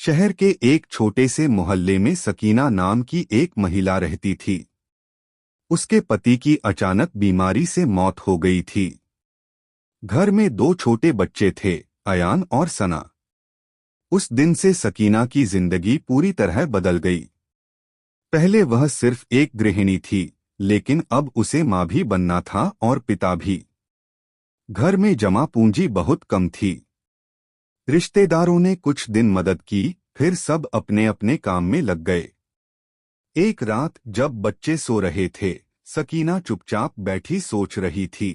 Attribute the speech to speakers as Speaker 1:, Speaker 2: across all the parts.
Speaker 1: शहर के एक छोटे से मोहल्ले में सकीना नाम की एक महिला रहती थी। उसके पति की अचानक बीमारी से मौत हो गई थी। घर में दो छोटे बच्चे थे, अयान और सना। उस दिन से सकीना की जिंदगी पूरी तरह बदल गई। पहले वह सिर्फ एक गृहिणी थी, लेकिन अब उसे माँ भी बनना था और पिता भी। घर में जमा पूंजी बहुत कम थी। रिश्तेदारों ने कुछ दिन मदद की, फिर सब अपने अपने काम में लग गए। एक रात जब बच्चे सो रहे थे, सकीना चुपचाप बैठी सोच रही थी,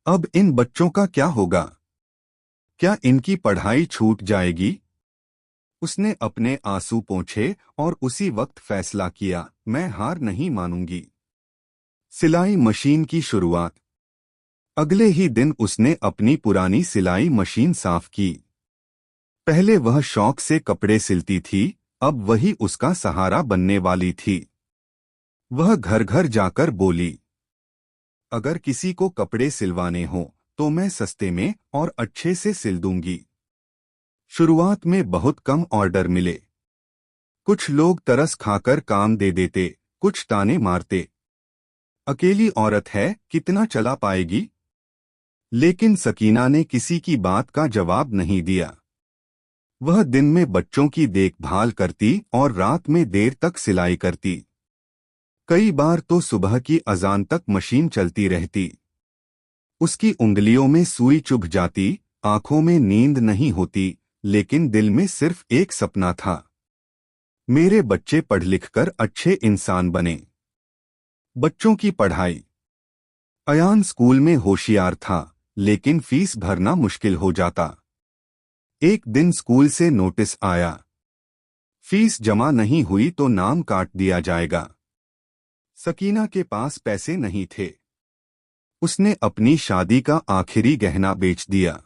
Speaker 1: अब इन बच्चों का क्या होगा? क्या इनकी पढ़ाई छूट जाएगी? उसने अपने आंसू पोंछे और उसी वक्त फैसला किया, मैं हार नहीं मानूंगी। सिलाई मशीन की शुरुआत। अगले ही दिन उसने अपनी पुरानी सिलाई मशीन साफ की। पहले वह शौक से कपड़े सिलती थी, अब वही उसका सहारा बनने वाली थी। वह घर घर जाकर बोली, अगर किसी को कपड़े सिलवाने हो तो मैं सस्ते में और अच्छे से सिल दूंगी। शुरुआत में बहुत कम ऑर्डर मिले। कुछ लोग तरस खाकर काम दे देते, कुछ ताने मारते, अकेली औरत है, कितना चला पाएगी? लेकिन सकीना ने किसी की बात का जवाब नहीं दिया। वह दिन में बच्चों की देखभाल करती और रात में देर तक सिलाई करती। कई बार तो सुबह की अजान तक मशीन चलती रहती। उसकी उंगलियों में सुई चुभ जाती, आंखों में नींद नहीं होती, लेकिन दिल में सिर्फ एक सपना था, मेरे बच्चे पढ़ लिखकर अच्छे इंसान बने। बच्चों की पढ़ाई। अयान स्कूल में होशियार था, लेकिन फीस भरना मुश्किल हो जाता। एक दिन स्कूल से नोटिस आया, फीस जमा नहीं हुई तो नाम काट दिया जाएगा। सकीना के पास पैसे नहीं थे। उसने अपनी शादी का आखिरी गहना बेच दिया।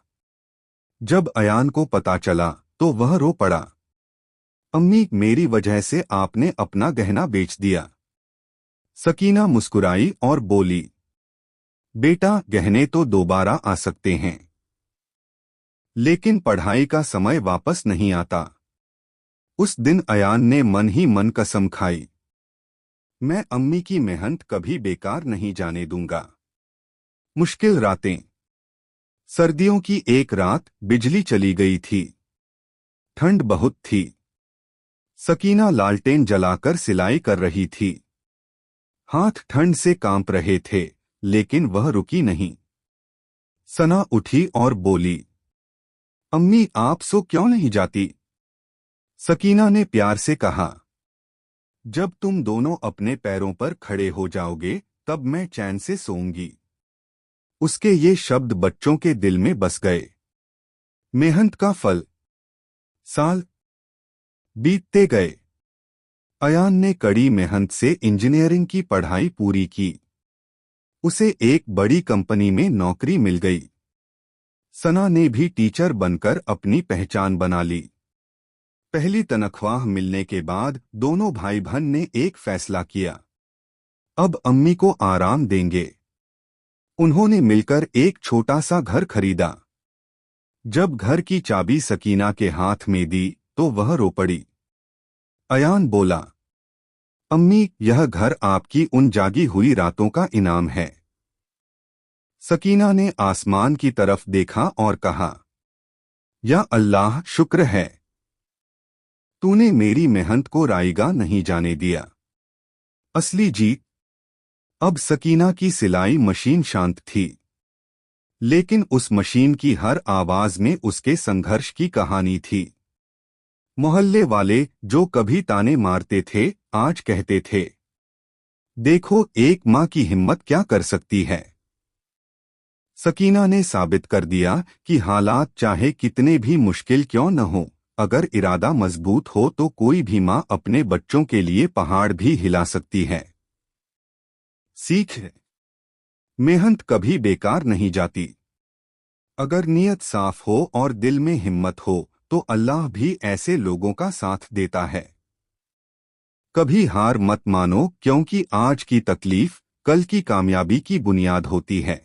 Speaker 1: जब अयान को पता चला तो वह रो पड़ा, अम्मी, मेरी वजह से आपने अपना गहना बेच दिया। सकीना मुस्कुराई और बोली, बेटा, गहने तो दोबारा आ सकते हैं, लेकिन पढ़ाई का समय वापस नहीं आता। उस दिन अयान ने मन ही मन कसम खाई, मैं अम्मी की मेहनत कभी बेकार नहीं जाने दूंगा। मुश्किल रातें। सर्दियों की एक रात बिजली चली गई थी। ठंड बहुत थी। सकीना लालटेन जलाकर सिलाई कर रही थी। हाथ ठंड से कांप रहे थे, लेकिन वह रुकी नहीं। सना उठी और बोली, अम्मी, आप सो क्यों नहीं जाती? सकीना ने प्यार से कहा, जब तुम दोनों अपने पैरों पर खड़े हो जाओगे तब मैं चैन से सोऊंगी। उसके ये शब्द बच्चों के दिल में बस गए। मेहनत का फल। साल बीतते गए। अयान ने कड़ी मेहनत से इंजीनियरिंग की पढ़ाई पूरी की। उसे एक बड़ी कंपनी में नौकरी मिल गई। सना ने भी टीचर बनकर अपनी पहचान बना ली। पहली तनख्वाह मिलने के बाद दोनों भाई बहन ने एक फैसला किया, अब अम्मी को आराम देंगे। उन्होंने मिलकर एक छोटा सा घर खरीदा। जब घर की चाबी सकीना के हाथ में दी तो वह रो पड़ी। अयान बोला, अम्मी, यह घर आपकी उन जागी हुई रातों का इनाम है। सकीना ने आसमान की तरफ देखा और कहा, या अल्लाह, शुक्र है, तूने मेरी मेहनत को रायगा नहीं जाने दिया। असली जीत। अब सकीना की सिलाई मशीन शांत थी, लेकिन उस मशीन की हर आवाज में उसके संघर्ष की कहानी थी। मोहल्ले वाले जो कभी ताने मारते थे, आज कहते थे, देखो एक माँ की हिम्मत क्या कर सकती है। सकीना ने साबित कर दिया कि हालात चाहे कितने भी मुश्किल क्यों न हो, अगर इरादा मजबूत हो तो कोई भी माँ अपने बच्चों के लिए पहाड़ भी हिला सकती है। सीख। मेहनत कभी बेकार नहीं जाती। अगर नीयत साफ हो और दिल में हिम्मत हो तो अल्लाह भी ऐसे लोगों का साथ देता है। कभी हार मत मानो, क्योंकि आज की तकलीफ कल की कामयाबी की बुनियाद होती है।